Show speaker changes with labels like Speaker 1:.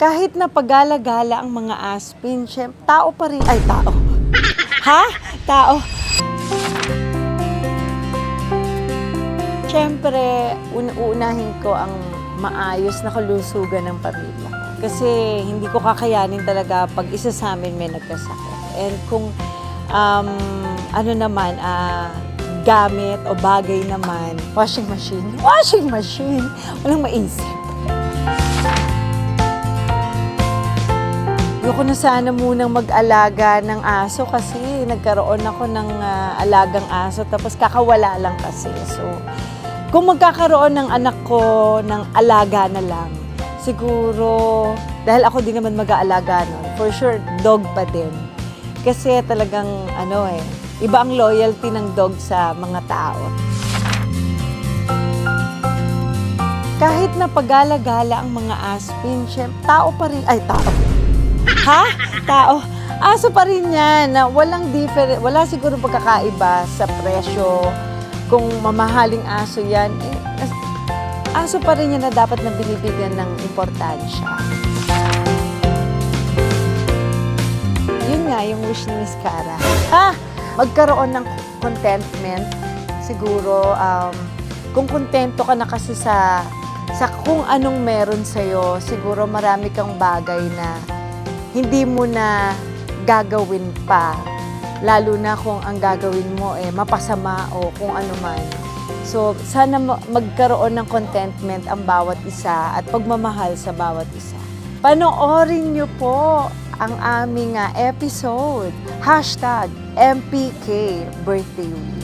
Speaker 1: Kahit na pagala-gala ang mga aspin, tao pa rin. Ay, tao. Ha? Tao. Siyempre, uunahin ko ang maayos na kalusugan ng pamilya ko. Kasi hindi ko kakayanin talaga pag isa sa amin may nagkasakit. And kung gamit o bagay naman, washing machine. Washing machine! Walang maisip. Ayoko na sana munang mag-alaga ng aso kasi nagkaroon ako ng alagang aso tapos kakawala lang kasi. So, kung magkakaroon ng anak ko ng alaga na lang, siguro, dahil ako din naman mag-aalaga nun, for sure, dog pa din. Kasi talagang, iba ang loyalty ng dog sa mga tao. Kahit na pagala-gala ang mga aspin, tao pa rin, ay tao. Ha? Tao. Aso pa rin yan. Wala siguro pagkakaiba sa presyo. Kung mamahaling aso yan, aso pa rin yan na dapat na binibigyan ng importansya. Yun nga, yung wish ni Miss Cara. Magkaroon ng contentment. Siguro, kung kontento ka na kasi sa kung anong meron sa'yo, siguro marami kang bagay na hindi mo na gagawin pa. Lalo na kung ang gagawin mo mapasama o kung ano man. So, sana magkaroon ng contentment ang bawat isa at pagmamahal sa bawat isa. Panoorin niyo po ang aming episode, #MPK Birthday Week.